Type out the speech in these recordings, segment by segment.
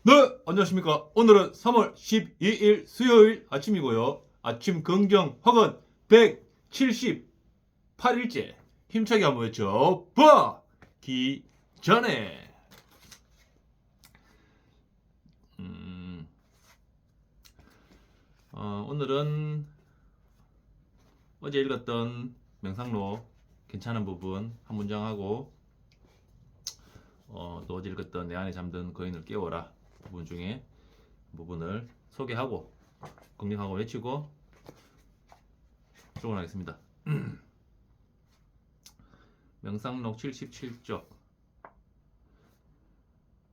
네, 안녕하십니까. 오늘은 3월 12일 수요일 아침이고요. 아침 긍정 확은 178일째. 힘차게 한번 외쳐 기 전에. 음, 오늘은 어제 읽었던 명상로 괜찮은 부분 한 문장하고 또 어제 읽었던 내 안에 잠든 거인을 깨워라 부분 중에 부분을 소개하고 긍정하고 외치고 출근하겠습니다. 명상록 77쪽.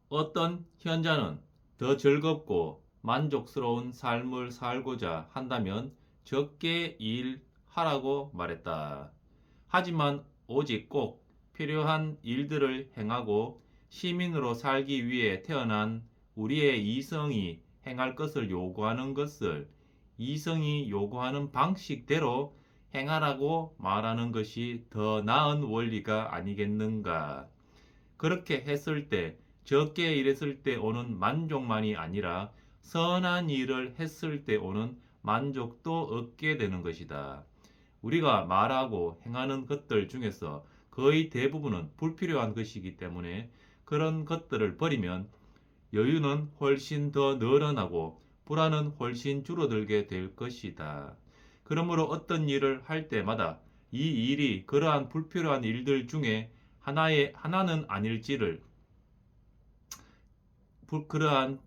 어떤 현자는 더 즐겁고 만족스러운 삶을 살고자 한다면 적게 일하라고 말했다. 하지만 오직 꼭 필요한 일들을 행하고 시민으로 살기 위해 태어난 우리의 이성이 행할 것을 요구하는 것을 이성이 요구하는 방식대로 행하라고 말하는 것이 더 나은 원리가 아니겠는가. 그렇게 했을 때 적게 일했을 때 오는 만족만이 아니라 선한 일을 했을 때 오는 만족도 얻게 되는 것이다. 우리가 말하고 행하는 것들 중에서 거의 대부분은 불필요한 것이기 때문에 그런 것들을 버리면 여유는 훨씬 더 늘어나고 불안은 훨씬 줄어들게 될 것이다. 그러므로 어떤 일을 할 때마다 이 일이 그러한 불필요한 일들 중에 하나는 아닐지를 그러한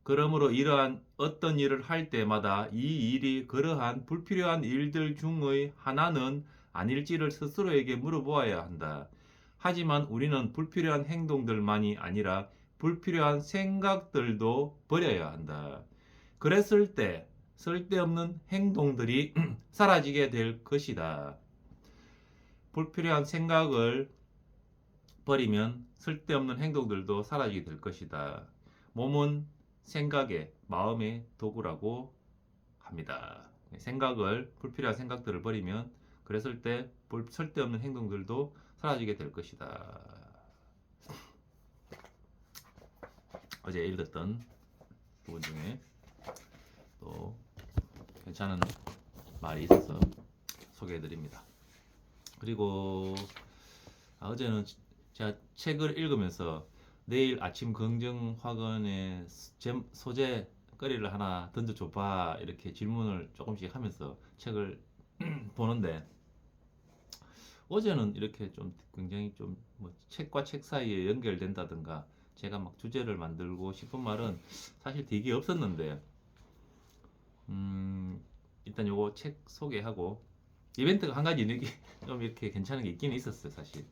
그러므로 이러한 어떤 일을 할 때마다 이 일이 그러한 불필요한 일들 중의 하나는 아닐지를 스스로에게 물어보아야 한다. 하지만 우리는 불필요한 행동들만이 아니라 불필요한 생각들도 버려야 한다. 그랬을 때 쓸데없는 행동들이 사라지게 될 것이다. 불필요한 생각을 버리면 쓸데없는 행동들도 사라지게 될 것이다. 몸은 생각의 마음의 도구라고 합니다. 불필요한 생각들을 버리면 그랬을 때 쓸데없는 행동들도 사라지게 될 것이다. 어제 읽었던 부분 중에 또 괜찮은 말이 있어서 소개해드립니다. 그리고 어제는 제가 책을 읽으면서 내일 아침 긍정 화근에 소재 거리를 하나 던져줘봐 이렇게 질문을 조금씩 하면서 책을 보는데 어제는 이렇게 좀 굉장히 좀 뭐 책과 책 사이에 연결된다든가 제가 막 주제를 만들고 싶은 말은 사실 되게 없었는데 일단 요거 책 소개하고 이벤트가 한 가지 이렇게 좀 이렇게 괜찮은 게 있긴 있었어요 사실.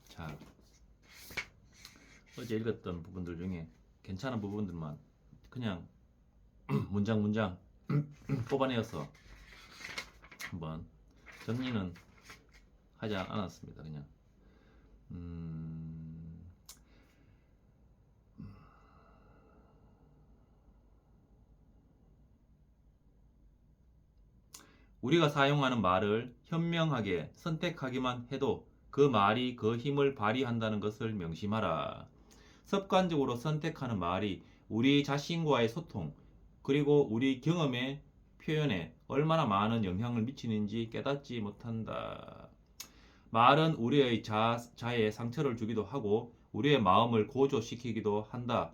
자, 어제 읽었던 부분들 중에 괜찮은 부분들만 그냥 문장 뽑아내어서 한번 정리는 하지 않았습니다. 그냥 우리가 사용하는 말을 현명하게 선택하기만 해도 그 말이 그 힘을 발휘한다는 것을 명심하라. 습관적으로 선택하는 말이 우리 자신과의 소통, 그리고 우리 경험의 표현에 얼마나 많은 영향을 미치는지 깨닫지 못한다. 말은 우리의 자에 상처를 주기도 하고 우리의 마음을 고조시키기도 한다.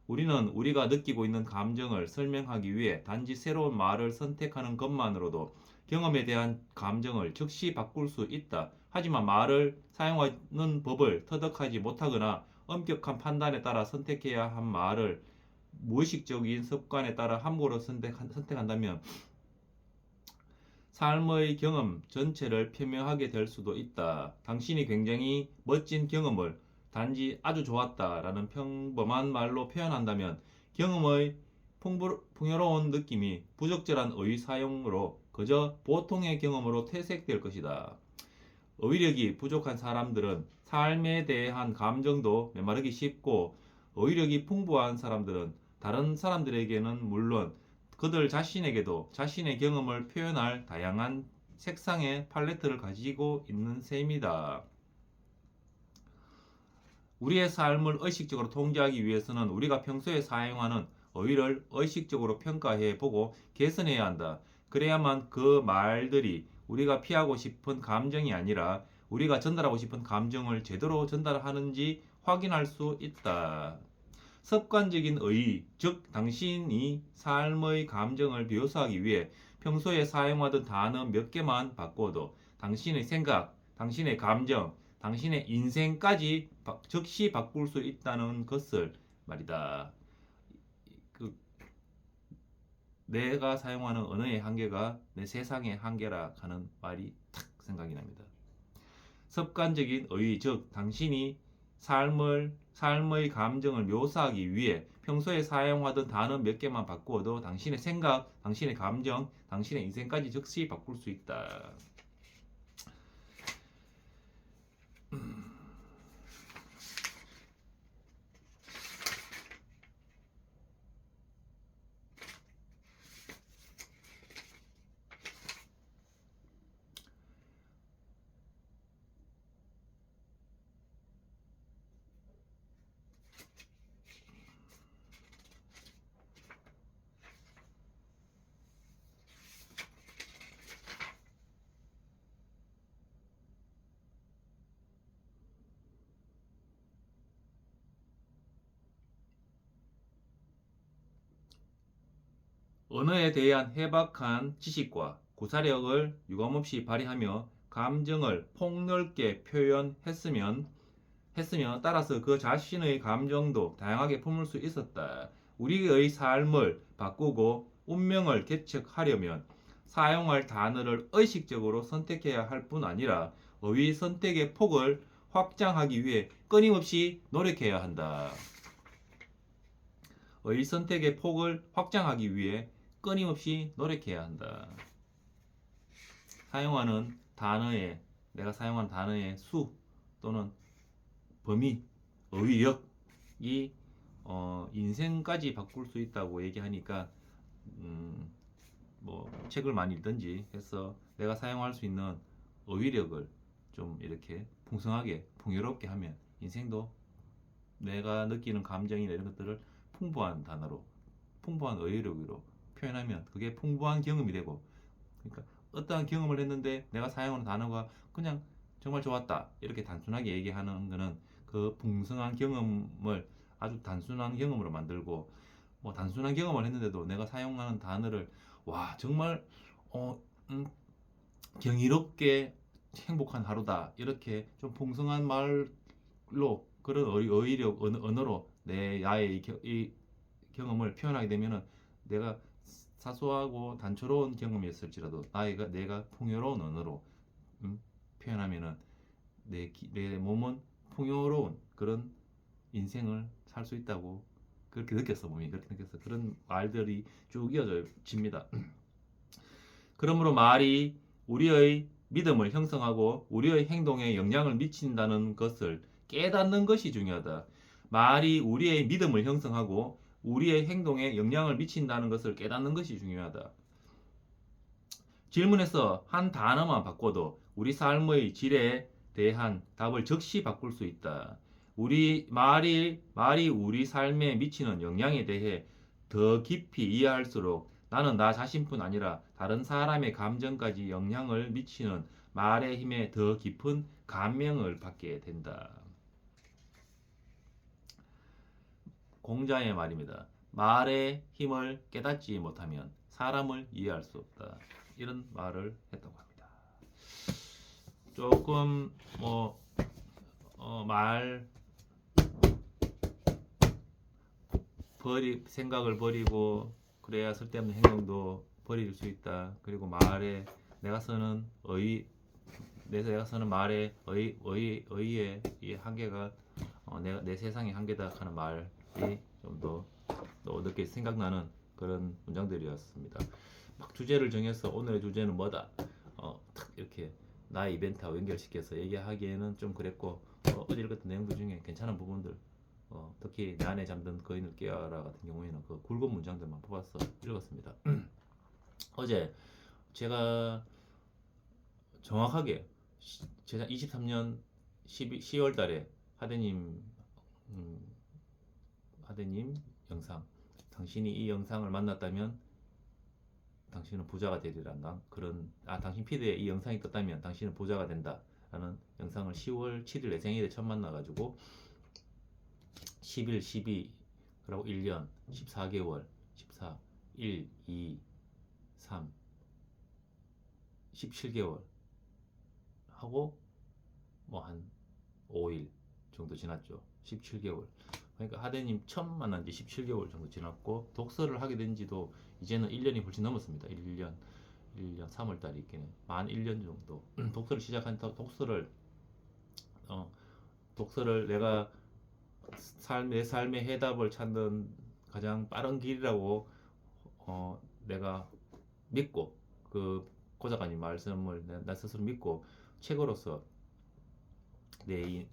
우리는 우리가 느끼고 있는 감정을 설명하기 위해 단지 새로운 말을 선택하는 것만으로도 경험에 대한 감정을 즉시 바꿀 수 있다. 하지만 말을 사용하는 법을 터득하지 못하거나 엄격한 판단에 따라 선택해야 한 말을 무의식적인 습관에 따라 함부로 선택한다면 삶의 경험 전체를 표명하게 될 수도 있다. 당신이 굉장히 멋진 경험을 단지 아주 좋았다라는 평범한 말로 표현한다면 경험의 풍요로운 느낌이 부적절한 어휘 사용으로 그저 보통의 경험으로 퇴색될 것이다. 어휘력이 부족한 사람들은 삶에 대한 감정도 메마르기 쉽고 어휘력이 풍부한 사람들은 다른 사람들에게는 물론 그들 자신에게도 자신의 경험을 표현할 다양한 색상의 팔레트를 가지고 있는 셈이다. 우리의 삶을 의식적으로 통제하기 위해서는 우리가 평소에 사용하는 어휘를 의식적으로 평가해 보고 개선해야 한다. 그래야만 그 말들이 우리가 피하고 싶은 감정이 아니라 우리가 전달하고 싶은 감정을 제대로 전달하는지 확인할 수 있다. 습관적인 의, 즉 당신이 삶의 감정을 묘사하기 위해 평소에 사용하던 단어 몇 개만 바꿔도 당신의 생각, 당신의 감정, 당신의 인생까지 즉시 바꿀 수 있다는 것을 말이다. 그 내가 사용하는 언어의 한계가 내 세상의 한계라 하는 말이 탁 생각이 납니다. 습관적인 의, 즉 당신이 삶의 감정을 묘사하기 위해 평소에 사용하던 단어 몇 개만 바꾸어도 당신의 생각, 당신의 감정, 당신의 인생까지 즉시 바꿀 수 있다. 언어에 대한 해박한 지식과 구사력을 유감없이 발휘하며 감정을 폭넓게 표현했으며 따라서 그 자신의 감정도 다양하게 품을 수 있었다. 우리의 삶을 바꾸고 운명을 개척하려면 사용할 단어를 의식적으로 선택해야 할 뿐 아니라 어휘 선택의 폭을 확장하기 위해 끊임없이 노력해야 한다. 어휘 선택의 폭을 확장하기 위해 끊임없이 노력해야 한다. 내가 사용하는 단어의 수 또는 범위, 어휘력이 인생까지 바꿀 수 있다고 얘기하니까 뭐 책을 많이 읽든지 해서 내가 사용할 수 있는 어휘력을 좀 이렇게 풍성하게 풍요롭게 하면 인생도 내가 느끼는 감정이나 이런 것들을 풍부한 단어로 풍부한 어휘력으로 표현하면 그게 풍부한 경험이 되고, 그러니까 어떠한 경험을 했는데 내가 사용하는 단어가 그냥 정말 좋았다 이렇게 단순하게 얘기하는 거는 그 풍성한 경험을 아주 단순한 경험으로 만들고, 뭐 단순한 경험을 했는데도 내가 사용하는 단어를 와 정말 어, 음, 경이롭게 행복한 하루다 이렇게 좀 풍성한 말로 그런 어휘력 언어로 나의 이 경험을 표현하게 되면은 내가 사소하고 단초로운 경험이었을지라도 내가 풍요로운 언어로 표현하면은 내 몸은 풍요로운 그런 인생을 살 수 있다고 그렇게 느꼈어. 몸이 그렇게 느꼈어. 그런 말들이 쭉 이어집니다. 그러므로 말이 우리의 믿음을 형성하고 우리의 행동에 영향을 미친다는 것을 깨닫는 것이 중요하다. 말이 우리의 믿음을 형성하고 우리의 행동에 영향을 미친다는 것을 깨닫는 것이 중요하다. 질문에서 한 단어만 바꿔도 우리 삶의 질에 대한 답을 즉시 바꿀 수 있다. 말이 우리 삶에 미치는 영향에 대해 더 깊이 이해할수록 나는 나 자신뿐 아니라 다른 사람의 감정까지 영향을 미치는 말의 힘에 더 깊은 감명을 받게 된다. 공자의 말입니다. 말의 힘을 깨닫지 못하면 사람을 이해할 수 없다. 이런 말을 했다고 합니다. 조금 말 생각을 버리고 그래야 쓸데없는 행동도 버릴 수 있다. 그리고 내가 쓰는 말의 의의 이 한계가 내 세상의 한계다 하는 말이 좀 더 늦게 생각나는 그런 문장들이었습니다. 막 주제를 정해서 오늘의 주제는 뭐다 탁 이렇게 나의 이벤트하고 연결시켜서 얘기하기에는 좀 그랬고 어제 읽었던 내용들 중에 괜찮은 부분들 특히 내 안에 잠든 거인을 깨워라 같은 경우에는 그 굵은 문장들만 뽑아서 읽었습니다. 어제 제가 정확하게 제가 23년 10월 달에 하대님 아드님 영상, 당신이 이 영상을 만났다면 당신은 부자가 되리란가, 그런, 당신 피드에 이 영상이 떴다면 당신은 부자가 된다 라는 영상을 10월 7일 내 생일에 처음 만나가지고 11, 12, 그리고 1년, 14개월, 14, 1, 2, 3, 17개월 하고 뭐 한 5일 정도 지났죠. 17개월. 그러니까 하대님 처음 만난 지 17개월 정도 지났고, 독서를 하게 된 지도 이제는 1년이 훨씬 넘었습니다. 1년 3월 달에 있기는 만 1년 정도. 독서를 시작한 어, 독서를 내가 내 삶의 해답을 찾는 가장 빠른 길이라고 내가 믿고, 그 고작가님 말씀을 나 스스로 믿고 책으로서 내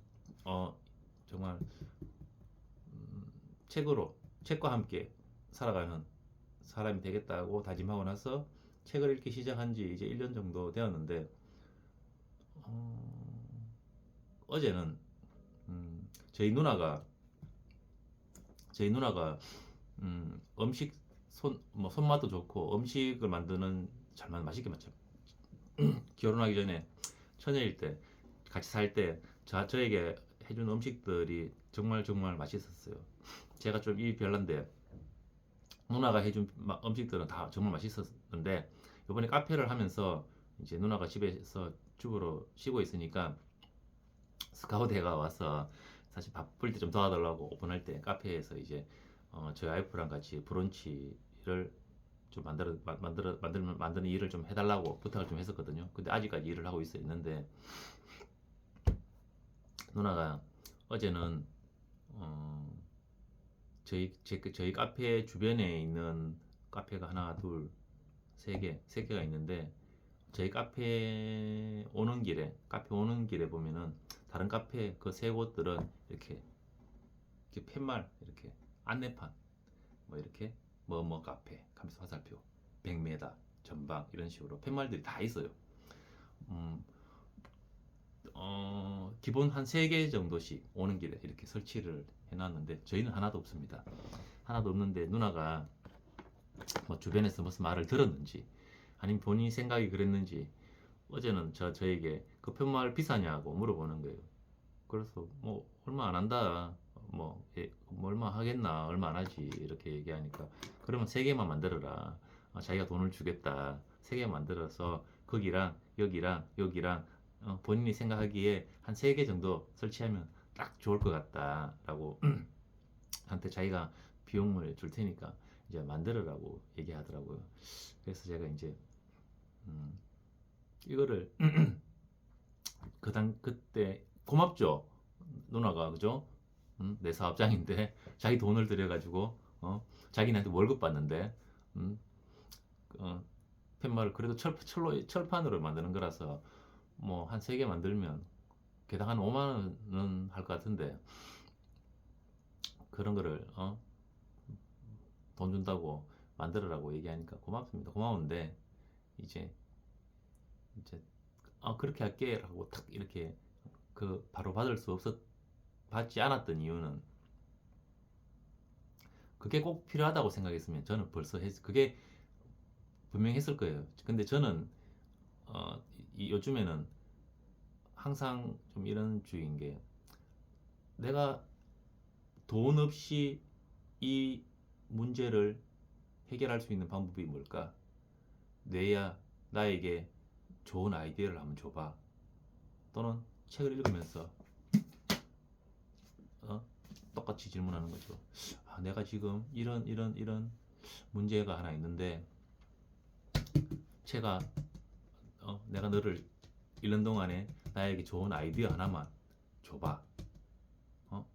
정말 책과 함께 살아가는 사람이 되겠다고 다짐하고 나서 책을 읽기 시작한 지 이제 1년 정도 되었는데, 어제는 저희 누나가 음식 손맛도 좋고 음식을 만드는 잘만 맛있게 맞죠. 결혼하기 전에 처녀일 때 같이 살 때 저에게 해준 음식들이 정말 정말 맛있었어요. 제가 좀 입이 별난데 누나가 해준 음식들은 다 정말 맛있었는데, 이번에 카페를 하면서 이제 누나가 집에서 주부로 쉬고 있으니까 스카우트가 와서 사실 바쁠 때 좀 도와달라고, 오픈할 때 카페에서 이제 저희 와이프랑 같이 브런치를 좀 만드는 일을 좀 해달라고 부탁을 좀 했었거든요. 근데 아직까지 일을 하고 있는데, 누나가 어제는 저희 카페 주변에 있는 카페가 하나, 둘, 세 개가 있는데, 저희 카페 오는 길에 보면은 다른 카페 그 세 곳들은 이렇게 팻말, 이렇게 안내판, 뭐 이렇게 뭐뭐 카페, 하면서 화살표, 100m 전방 이런 식으로 팻말들이 다 있어요. 음, 기본 한 3개 정도씩 오는 길에 이렇게 설치를 해놨는데 저희는 하나도 없습니다. 하나도 없는데 누나가 뭐 주변에서 무슨 말을 들었는지 아니면 본인 생각이 그랬는지 어제는 저에게 그 팻말 비싸냐고 물어보는 거예요. 그래서 뭐 얼마 안 한다, 뭐 얼마 하겠나, 얼마 안 하지 이렇게 얘기하니까, 그러면 3개만 만들어라, 자기가 돈을 주겠다, 3개 만들어서 거기랑 여기랑 여기랑 본인이 생각하기에 한 3개 정도 설치하면 딱 좋을 것 같다라고 한테 자기가 비용을 줄 테니까 이제 만들어라고 얘기하더라고요. 그래서 제가 이제 이거를 그때 고맙죠 누나가, 그죠? 내 사업장인데 자기 돈을 들여가지고 자기네한테 월급 받는데 팻말을 그래도 철판으로 만드는 거라서 뭐 한 3개 만들면 개당 한 5만 원은 할 것 같은데, 그런 거를 돈 준다고 만들어라고 얘기하니까 고맙습니다. 고마운데 이제 그렇게 할게 라고 탁 이렇게 바로 받지 않았던 이유는, 그게 꼭 필요하다고 생각했으면 저는 벌써 그게 분명히 했을 거예요. 근데 저는 요즘에는 항상 좀 이런 주의인 게, 내가 돈 없이 이 문제를 해결할 수 있는 방법이 뭘까? 뇌야, 나에게 좋은 아이디어를 한번 줘봐. 또는 책을 읽으면서 똑같이 질문하는 거죠. 내가 지금 이런 문제가 하나 있는데, 내가 너를 읽는 동안에 나에게 좋은 아이디어 하나만 줘봐.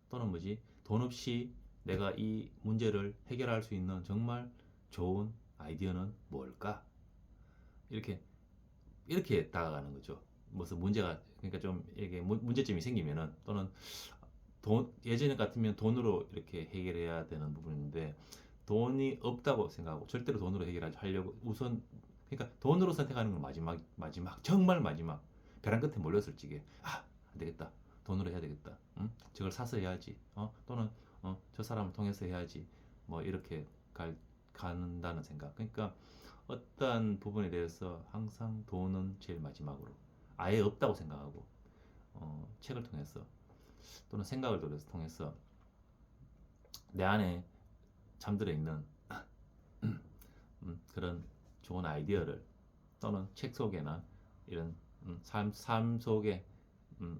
또는 돈 없이 내가 이 문제를 해결할 수 있는 정말 좋은 아이디어는 뭘까? 이렇게 다가가는 거죠. 무슨 문제가, 그러니까 좀 이게 문제점이 생기면은, 또는 예전 같으면 돈으로 이렇게 해결해야 되는 부분인데 돈이 없다고 생각하고 절대로 돈으로 해결하려고 우선, 그러니까 돈으로 선택하는 건 마지막 정말 마지막 벼랑 끝에 몰렸을 적에 안 되겠다, 돈으로 해야 되겠다, 저걸 사서 해야지. 또는 저 사람을 통해서 해야지. 뭐 이렇게 간다는 생각. 그러니까 어떠한 부분에 대해서 항상 돈은 제일 마지막으로 아예 없다고 생각하고 책을 통해서 또는 생각을 통해서 내 안에 잠들어 있는 그런 좋은 아이디어를 또는 책 속에나 이런 삶 속에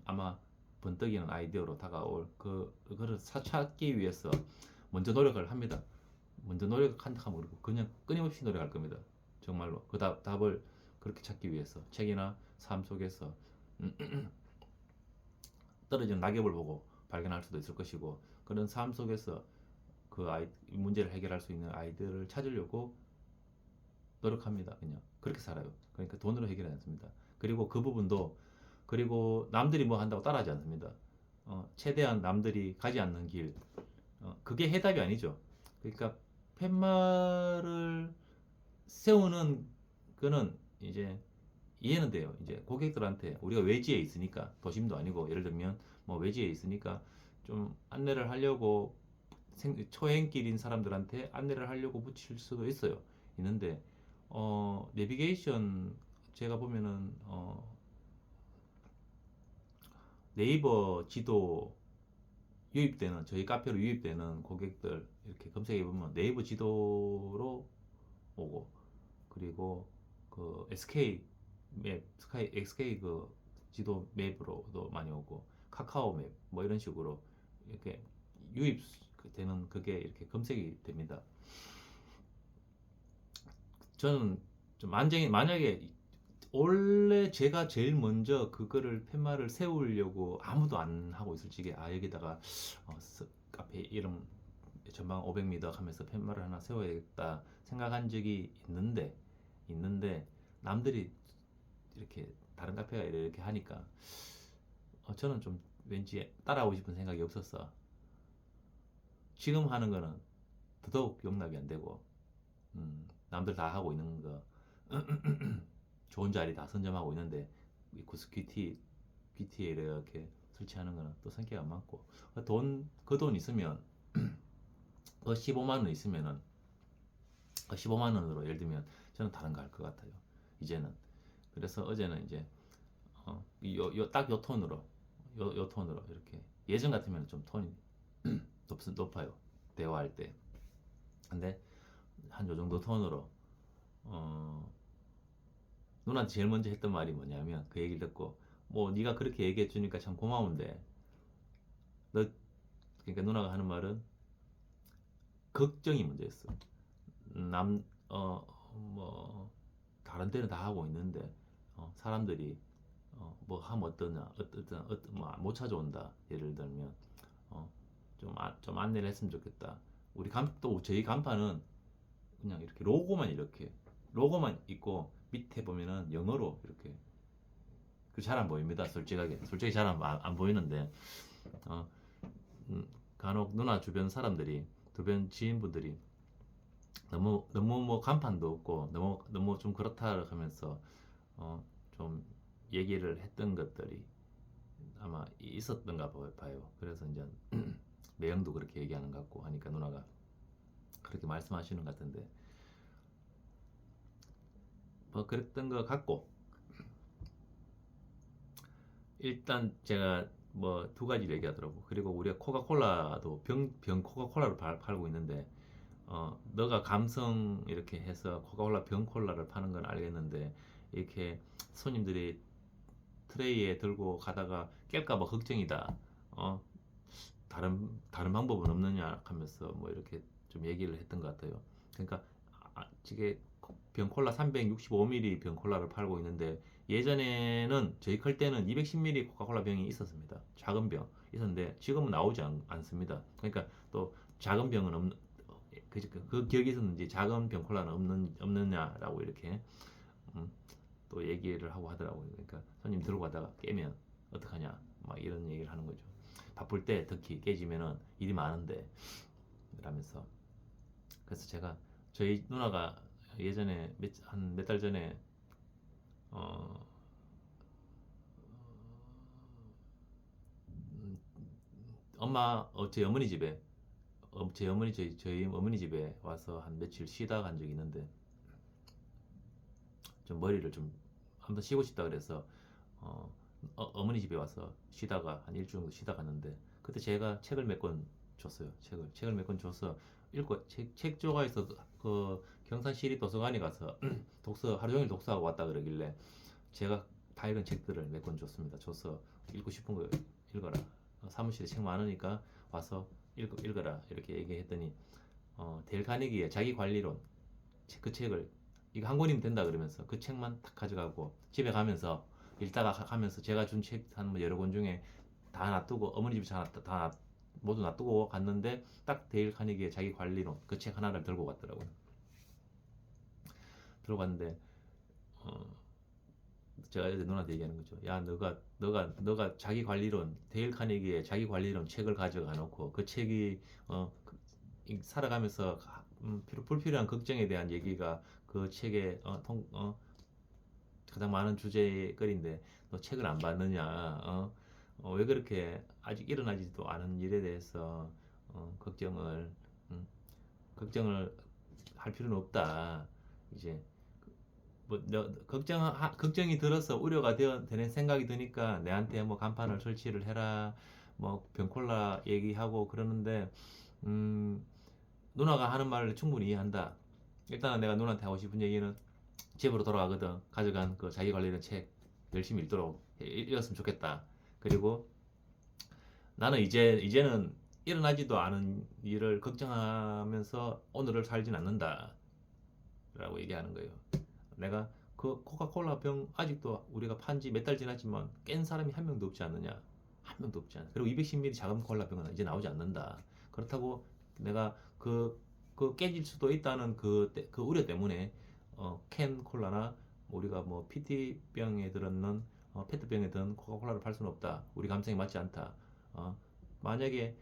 아마 번뜩이는 아이디어로 다가올 그거를 찾기 위해서 먼저 노력을 합니다. 먼저 노력한다 하면 그냥 끊임없이 노력할 겁니다. 정말로 그 답을 그렇게 찾기 위해서 책이나 삶 속에서 떨어지는 낙엽을 보고 발견할 수도 있을 것이고 그런 삶 속에서 문제를 해결할 수 있는 아이디어를 찾으려고 노력합니다. 그냥 그렇게 살아요. 그러니까 돈으로 해결하지 않습니다. 그리고 그 부분도 그리고 남들이 뭐 한다고 따라하지 않습니다. 최대한 남들이 가지 않는 길 그게 해답이 아니죠. 그러니까 팻말을 세우는 거는 이제 이해는 돼요. 이제 고객들한테 우리가 외지에 있으니까 도심도 아니고 예를 들면 뭐 외지에 있으니까 좀 안내를 하려고 초행길인 사람들한테 안내를 하려고 붙일 수도 있는데 내비게이션 제가 보면은 네이버 지도 유입되는 저희 카페로 유입되는 고객들 이렇게 검색해 보면 네이버 지도로 오고 그리고 그 SK 그 지도 맵으로도 많이 오고 카카오 맵 뭐 이런 식으로 이렇게 유입되는 그게 이렇게 검색이 됩니다. 저는 좀 만약에 원래 제가 제일 먼저 그거를 팻말을 세우려고 아무도 안 하고 있을 적에 여기다가 카페 이름 전방 500m 하면서 팻말을 하나 세워야겠다 생각한 적이 있는데 남들이 이렇게 다른 카페가 이렇게 하니까 저는 좀 왠지 따라하고 싶은 생각이 없었어. 지금 하는 거는 더더욱 용납이 안 되고 남들 다 하고 있는 거 좋은 자리 다 선점하고 있는데 큐티에 이렇게 설치하는 거는 또 성격 안 맞고 그 돈 있으면 그 15만 원 있으면은 그 15만 원으로 예를 들면 저는 다른 거 할 것 같아요. 이제는 그래서 어제는 이제 딱 요 톤으로 요 톤으로 이렇게 예전 같으면 좀 톤이 높아요. 대화할 때. 근데 한 요 정도 톤으로 누나한테 제일 먼저 했던 말이 뭐냐면 그 얘기를 듣고 뭐 네가 그렇게 얘기해 주니까 참 고마운데 너 그러니까 누나가 하는 말은 걱정이 문제였어. 뭐 다른 데는 다 하고 있는데 사람들이 뭐 하면 어떠냐 뭐못 찾아온다 예를 들면 좀 안내를 했으면 좋겠다. 또 저희 간판은 그냥 이렇게 로고만 있고 밑에 보면은 영어로 이렇게 잘 안 보입니다. 솔직히 잘 안 보이는데 간혹 누나 주변 사람들이 주변 지인분들이 너무 뭐 간판도 없고 너무 좀 그렇다 하면서 좀 얘기를 했던 것들이 아마 있었던가 봐요. 그래서 이제 매형도 그렇게 얘기하는 것 같고 하니까 누나가 그렇게 말씀하시는 것 같은데 뭐 그랬던 것 같고 일단 제가 뭐 두 가지 얘기하더라고. 그리고 우리가 코카콜라도 병 코카콜라를 팔고 있는데 너가 감성 이렇게 해서 코카콜라 병 콜라를 파는 건 알겠는데 이렇게 손님들이 트레이에 들고 가다가 깰까봐 걱정이다. 다른 방법은 없느냐 하면서 뭐 이렇게 좀 얘기를 했던 것 같아요. 그러니까 이게 병콜라 365ml 병콜라를 팔고 있는데 예전에는 저희 클 때는 210ml 코카콜라 병이 있었습니다. 작은 병 있었는데 지금은 나오지 않습니다. 그러니까 또 작은 병은 없는 그 기억이 있었는지 작은 병콜라는 없느냐라고 이렇게 또 얘기를 하고 하더라고요. 그러니까 손님 들고 가다가 깨면 어떡하냐 막 이런 얘기를 하는 거죠. 바쁠 때 특히 깨지면은 일이 많은데 라면서 그래서 제가 저희 누나가 예전에 한 몇 달 전에 저희 어머니 집에 저희 어머니 집에 와서 한 며칠 쉬다 간 적이 있는데 좀 머리를 좀 한번 쉬고 싶다 그래서 어머니 집에 와서 쉬다가 한 일주일 정도 쉬다 갔는데 그때 제가 책을 몇 권 줬어요. 책을 몇 권 줘서 읽고 책 조가에서 그 경산시립 도서관에 가서 독서 하루 종일 독서하고 왔다 그러길래 제가 다 읽은 책들을 몇 권 줬습니다. 줘서 읽고 싶은 거 읽어라. 사무실에 책 많으니까 와서 읽어라 이렇게 얘기했더니 데일 카네기의 자기 관리론 그 책을 이거 한 권이면 된다 그러면서 그 책만 딱 가져가고 집에 가면서 읽다가 가면서 제가 준 책 한 여러 권 중에 다 놔두고 어머니 집에 모두 놔두고 갔는데 딱 데일 카네기의 자기 관리론 그 책 하나를 들고 갔더라고요. 들고 갔는데 제가 어제 누나한테 얘기하는 거죠. 야, 너가 자기 관리론, 데일 카네기의 자기 관리론 책을 가져가 놓고 그 책이 살아가면서 불필요한 걱정에 대한 얘기가 그 책의 가장 많은 주제거리인데 너 책을 안 봤느냐? 왜 그렇게 아직 일어나지도 않은 일에 대해서 걱정을 걱정을 할 필요는 없다. 이제 뭐 걱정이 들어서 우려가 되는 생각이 드니까 내한테 뭐 간판을 설치를 해라 뭐 병콜라 얘기하고 그러는데 누나가 하는 말을 충분히 이해한다. 일단은 내가 누나한테 하고 싶은 얘기는 집으로 돌아가거든 가져간 그 자기 관리된 책 열심히 읽었으면 좋겠다. 그리고 나는 이제는 일어나지도 않은 일을 걱정하면서 오늘을 살진 않는다 라고 얘기하는 거예요. 내가 그 코카콜라 병 아직도 우리가 판지 몇 달 지났지만 깬 사람이 한 명도 없지 않느냐. 한 명도 없지 않아. 그리고 210ml 작은 콜라 병은 이제 나오지 않는다. 그렇다고 내가 그 깨질 수도 있다는 그 우려 때문에 캔 콜라나 우리가 뭐 PT병에 들었는 페트병에 든 코카콜라를 팔 수는 없다. 우리 감성에 맞지 않다. 만약에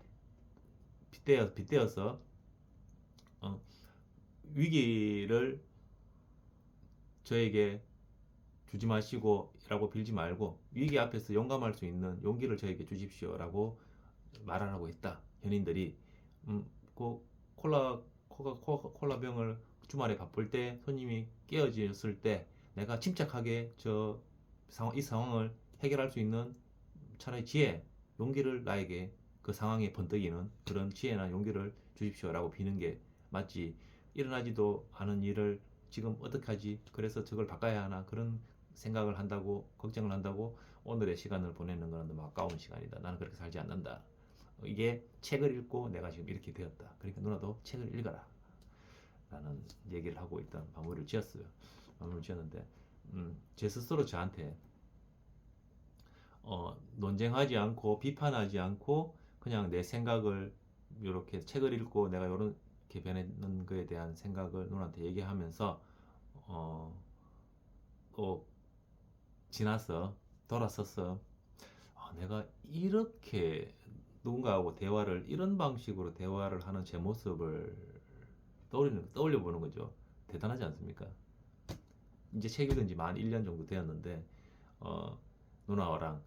빗대어서 위기를 저에게 주지 마시고 라고 빌지 말고 위기 앞에서 용감할 수 있는 용기를 저에게 주십시오 라고 말하라고 했다. 현인들이 그 콜라 병을 주말에 바쁠 때 손님이 깨어졌을 때 내가 침착하게 이 상황을 해결할 수 있는 차라리 지혜, 용기를 나에게 그 상황에 번뜩이는 그런 지혜나 용기를 주십시오 라고 비는 게 맞지. 일어나지도 않은 일을 지금 어떻게 하지? 그래서 저걸 바꿔야 하나? 그런 생각을 한다고 걱정을 한다고 오늘의 시간을 보내는 건 너무 아까운 시간이다. 나는 그렇게 살지 않는다. 이게 책을 읽고 내가 지금 이렇게 되었다. 그러니까 누나도 책을 읽어라. 라는 얘기를 하고 일단 마무리를 지었어요. 마무리를 지었는데 제 스스로 저한테 논쟁하지 않고 비판하지 않고 그냥 내 생각을 이렇게 책을 읽고 내가 이렇게 변했는 거에 대한 생각을 누나한테 얘기하면서 또 지나서 돌아서서 내가 이렇게 누군가하고 이런 방식으로 대화를 하는 제 모습을 떠올려 보는 거죠. 대단하지 않습니까? 이제 책 읽은 지 만 1년 정도 되었는데 누나랑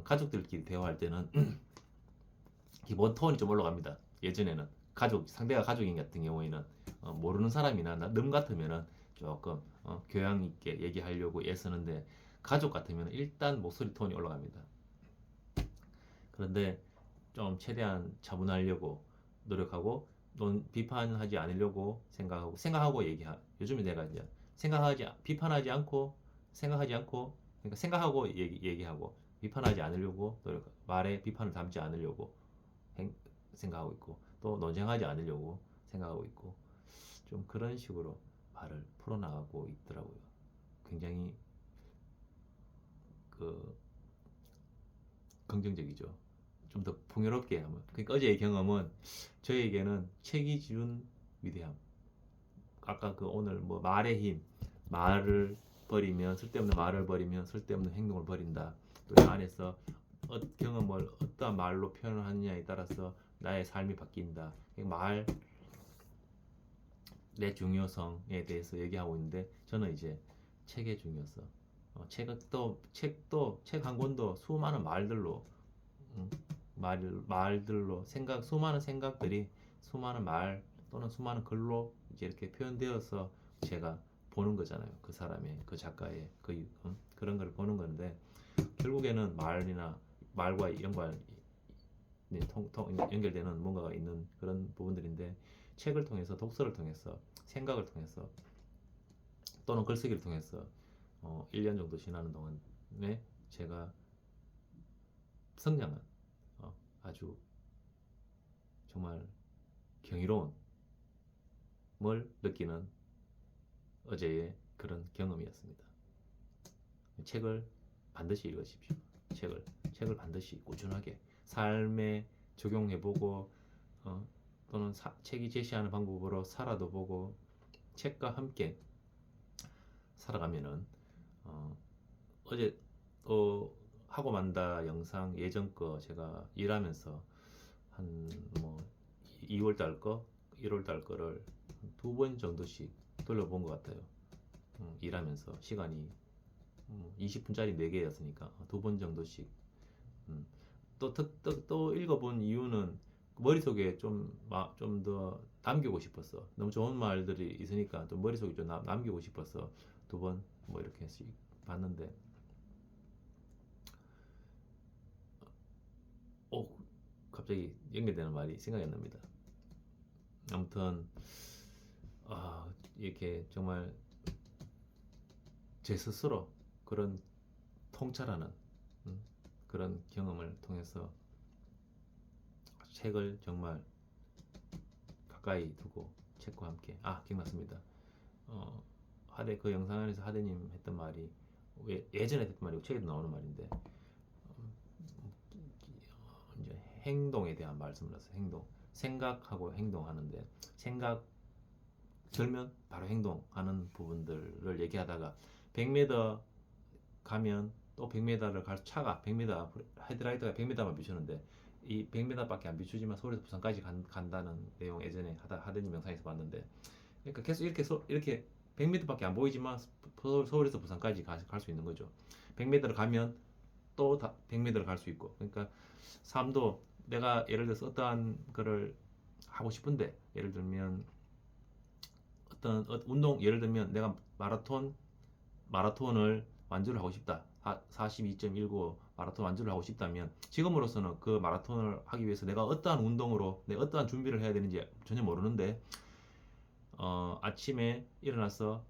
가족들끼리 대화할 때는 기본 톤이 좀 올라갑니다. 예전에는 상대가 가족인 같은 경우에는 모르는 사람이나 남 같으면은 조금 교양 있게 얘기하려고 애쓰는데 가족 같으면 일단 목소리 톤이 올라갑니다. 그런데 좀 최대한 차분하려고 노력하고 비판하지 않으려고 생각하고 요즘에 내가 이제 비판하지 않고 생각하지 않고 그러니까 생각하고 얘기하고 비판하지 않으려고 말에 비판을 담지 않으려고 생각하고 있고 또 논쟁하지 않으려고 생각하고 있고 좀 그런 식으로 말을 풀어나가고 있더라고요. 굉장히 긍정적이죠. 좀 더 풍요롭게 하면. 그러니까 어제의 경험은 저에게는 책이 준 위대함. 아까 오늘 뭐 말의 힘, 쓸데없는 말을 버리면 쓸데없는 행동을 버린다. 또 이 안에서 경험을 어떠한 말로 표현하느냐에 따라서 나의 삶이 바뀐다. 내 중요성에 대해서 얘기하고 있는데 저는 이제 책의 중요성, 책 한 권도 수많은 말들로 말들로 수많은 생각들이 수많은 말 또는 수많은 글로 이제 이렇게 표현되어서 제가 보는 거잖아요. 그 사람의 그 작가의 그런 걸 보는 건데 결국에는 말과 연결되는 뭔가가 있는 그런 부분들인데 책을 통해서 독서를 통해서 생각을 통해서 또는 글쓰기를 통해서 1년 정도 지나는 동안에 제가 성장한 아주 정말 경이로운 뭘 느끼는 어제의 그런 경험이었습니다. 책을 반드시 읽으십시오. 책을 반드시 꾸준하게 삶에 적용해보고 또는 책이 제시하는 방법으로 살아도 보고 책과 함께 살아가면은 어제 또 하고 만다 영상 예전 거 제가 일하면서 한 뭐 2월 달 거, 1월 달 거를 2번 정도씩 돌려본 것 같아요. 일하면서 시간이 20분짜리 4개였으니까 2번 정도씩 또 읽어본 이유는 머릿속에 좀 더 남기고 싶었어. 너무 좋은 말들이 있으니까 또 머릿속에 좀 남기고 싶어서 2번 뭐 이렇게 봤는데 갑자기 연결되는 말이 생각이 안 납니다. 아무튼 이렇게 정말 제 스스로 그런 통찰하는 그런 경험을 통해서 책을 정말 가까이 두고 책과 함께 기억났습니다. 그 영상 안에서 하대님 했던 말이 예전에 했던 말이고 책에도 나오는 말인데 이제 행동에 대한 말씀을 해서 생각하고 행동하는데 생각 들면 바로 행동하는 부분들을 얘기하다가 100m 가면 또 100m를 갈 차가 100m 헤드라이트가 100m만 비추는데 이 100m밖에 안 비추지만 서울에서 부산까지 간다는 내용 예전에 하대님 영상에서 봤는데 그러니까 계속 이렇게 100m밖에 안 보이지만 서울에서 부산까지 갈 수 있는 거죠. 100m를 가면 또 100m를 갈 수 있고 그러니까 삶도 내가 예를 들어서 어떠한 거를 하고 싶은데 예를 들면 어떤 운동 예를 들면 내가 마라톤을 완주를 하고 싶다. 42.19 마라톤 완주를 하고 싶다면 지금으로서는 그 마라톤을 하기 위해서 내가 어떠한 운동으로 내가 어떠한 준비를 해야 되는지 전혀 모르는데 아침에 일어나서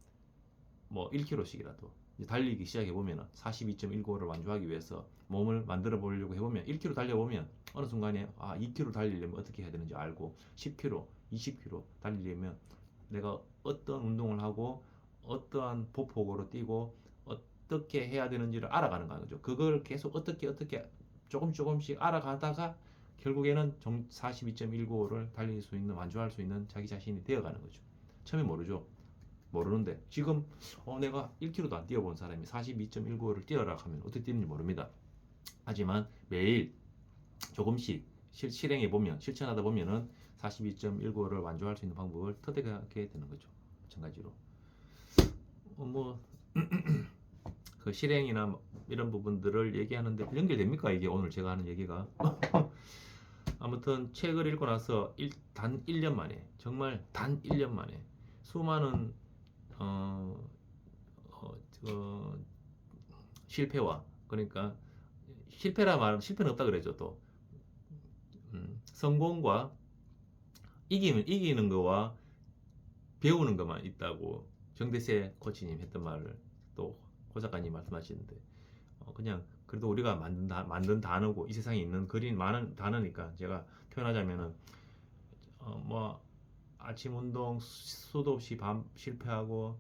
뭐 1km씩이라도 달리기 시작해 보면 42.19를 완주하기 위해서 몸을 만들어 보려고 해보면 1km 달려보면 어느 순간에 2km 달리려면 어떻게 해야 되는지 알고 10km, 20km 달리려면 내가 어떤 운동을 하고 어떠한 보폭으로 뛰고 어떻게 해야 되는지를 알아가는 거죠. 그걸 계속 어떻게 조금씩 알아가다가 결국에는 42.19를 달릴 수 있는 완주할 수 있는 자기 자신이 되어가는 거죠. 처음에 모르는데 지금 내가 1km도 안 뛰어본 사람이 42.19를 뛰어라 하면 어떻게 뛰는지 모릅니다. 하지만 매일 조금씩 실천하다 보면은 42.19를 완주할 수 있는 방법을 터득하게 되는 거죠. 마찬가지로 그 실행이나 이런 부분들을 얘기하는데 연결됩니까? 이게 오늘 제가 하는 얘기가 아무튼 책을 읽고 나서 단 1년 만에 정말 단 1년 만에 수많은 실패와 그러니까 실패는 없다 그랬죠. 또 성공과 이기는 거와 배우는 것만 있다고 정대세 코치님 했던 말을 또 고 작가님 말씀하시는데 그냥 그래도 우리가 만든 단어고 이 세상에 있는 많은 단어니까 제가 표현하자면은 뭐 아침 운동 수도 없이 실패하고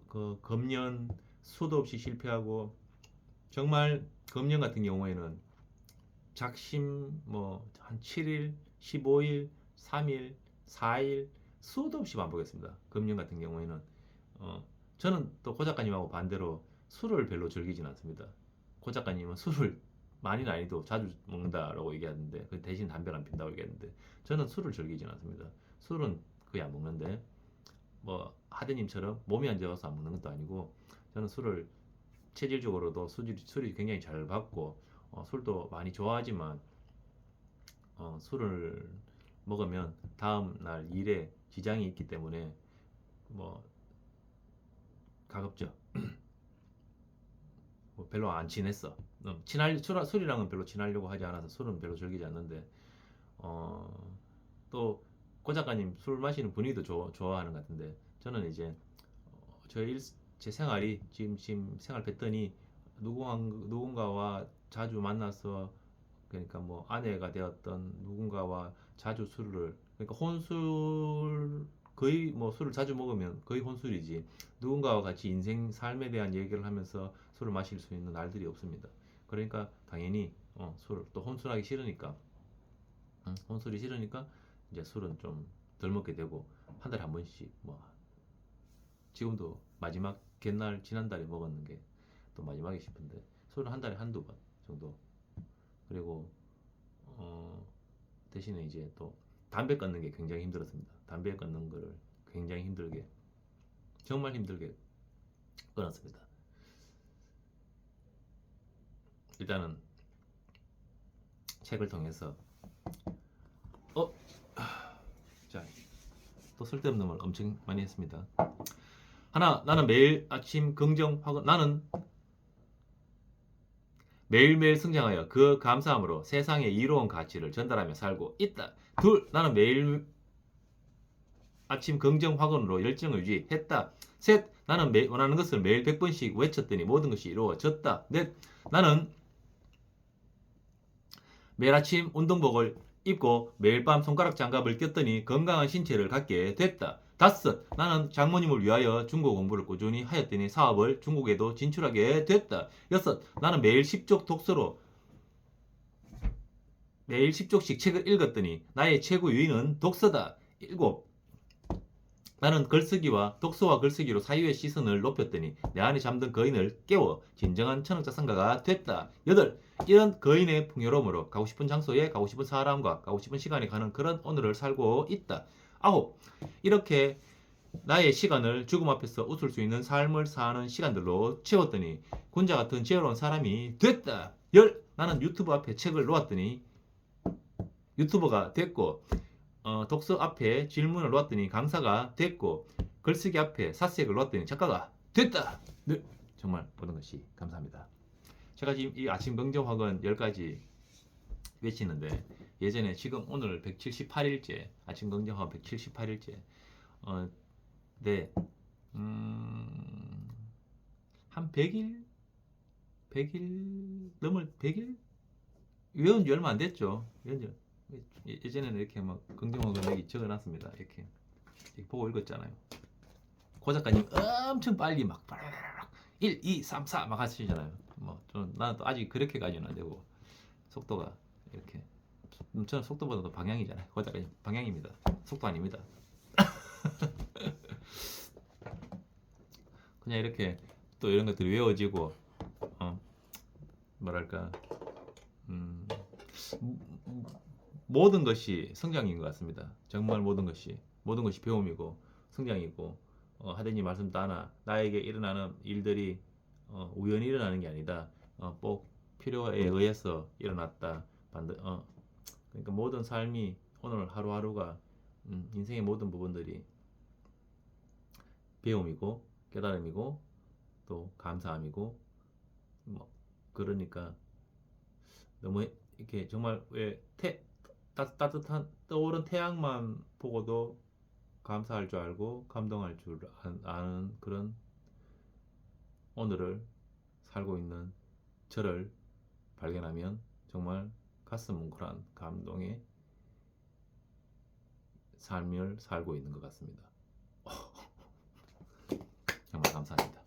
그 금년 수도 없이 실패하고 정말 금년 같은 경우에는 작심 뭐 한 7일, 15일, 3일, 4일 수도 없이 반복했습니다. 금년 같은 경우에는 저는 또 고 작가님하고 반대로 술을 별로 즐기진 않습니다. 고 작가님은 술을 많이는 아니도 자주 먹는다라고 얘기하는데 그 대신 담배를 안 핀다고 얘기하는데 저는 술을 즐기진 않습니다. 술은 거의 안 먹는데 뭐 하대님처럼 몸이 안 좋아서 안 먹는 것도 아니고 저는 술을 체질적으로도 술이 굉장히 잘 받고 술도 많이 좋아하지만 술을 먹으면 다음 날 일에 지장이 있기 때문에 뭐 가급적 뭐 별로 안 친했어. 술이랑은 별로 친하려고 하지 않아서 술은 별로 즐기지 않는데 또 고 작가님 술 마시는 분위기도 좋아하는 것 같은데 저는 이제 제 생활이 지금 생활 패턴이 누군가와 자주 만나서 그러니까 뭐 아내가 되었던 누군가와 자주 술을 그러니까 혼술 거의 뭐 술을 자주 먹으면 거의 혼술이지 누군가와 같이 인생 삶에 대한 얘기를 하면서 술을 마실 수 있는 날들이 없습니다. 그러니까 당연히 술을 또 혼술하기 싫으니까 혼술이 싫으니까 이제 술은 좀 덜 먹게 되고 한 달에 한 번씩 뭐 지금도 마지막 옛날 지난달에 먹었는 게 또 마지막이 싶은데 술은 한 달에 한두 번 정도 그리고 대신에 이제 또 담배 끊는 게 굉장히 힘들었습니다. 담배 끊는 거를 굉장히 힘들게 정말 힘들게 끊었습니다. 일단은 책을 통해서 자, 또 쓸데없는 말 엄청 많이 했습니다. 하나, 나는 매일 아침 나는 매일매일 성장하여 그 감사함으로 세상에 이로운 가치를 전달하며 살고 있다. 둘, 나는 매일 아침 긍정 확언으로 열정을 유지했다. 셋, 나는 원하는 것을 매일 100번씩 외쳤더니 모든 것이 이루어졌다. 넷, 나는 매일 아침 운동복을 입고 매일 밤 손가락 장갑을 꼈더니 건강한 신체를 갖게 됐다. 다섯, 나는 장모님을 위하여 중국 공부를 꾸준히 하였더니 사업을 중국에도 진출하게 됐다. 여섯, 나는 매일 10쪽씩 책을 읽었더니 나의 최고 유인은 독서다. 일곱, 나는 독서와 글쓰기로 사유의 시선을 높였더니 내 안에 잠든 거인을 깨워 진정한 천억자산가가 됐다. 여덟, 이런 거인의 풍요로움으로 가고 싶은 장소에 가고 싶은 사람과 가고 싶은 시간에 가는 그런 오늘을 살고 있다. 아홉, 이렇게 나의 시간을 죽음 앞에서 웃을 수 있는 삶을 사는 시간들로 채웠더니 군자 같은 지혜로운 사람이 됐다. 열, 나는 유튜브 앞에 책을 놓았더니 유튜버가 됐고 독서 앞에 질문을 놓았더니 강사가 됐고 글쓰기 앞에 사색을 놓았더니 작가가 됐다. 네, 정말 모든 것이 감사합니다. 제가 지금 이 아침 긍정학은 10가지 외치는데 예전에 지금 오늘 178일째 아침 긍정학 178일째 네, 한 100일? 100일? 외운 지 얼마 안 됐죠. 예전에는 이렇게 막 긍정어근 여기 적어놨습니다. 이렇게 보고 읽었잖아요. 고 작가님 엄청 빨리 막 1, 2, 3, 4 막 하시잖아요. 나는 또 아직 그렇게까지는 안 되고 속도가 이렇게 저는 속도보다 도 방향이잖아요. 고 작가님 방향입니다. 속도 아닙니다. 그냥 이렇게 또 이런 것들이 외워지고 뭐랄까 모든 것이 성장인 것 같습니다. 정말 모든 것이 배움이고 성장이고 하대님 말씀 따나 나에게 일어나는 일들이 우연히 일어나는 게 아니다. 꼭 필요에 의해서 일어났다. 그러니까 모든 삶이 오늘 하루하루가 인생의 모든 부분들이 배움이고 깨달음이고 또 감사함이고 그러니까 너무 이렇게 정말 왜 따뜻한 떠오른 태양만 보고도 감사할 줄 알고 감동할 줄 아는 그런 오늘을 살고 있는 저를 발견하면 정말 가슴 뭉클한 감동의 삶을 살고 있는 것 같습니다. 정말 감사합니다.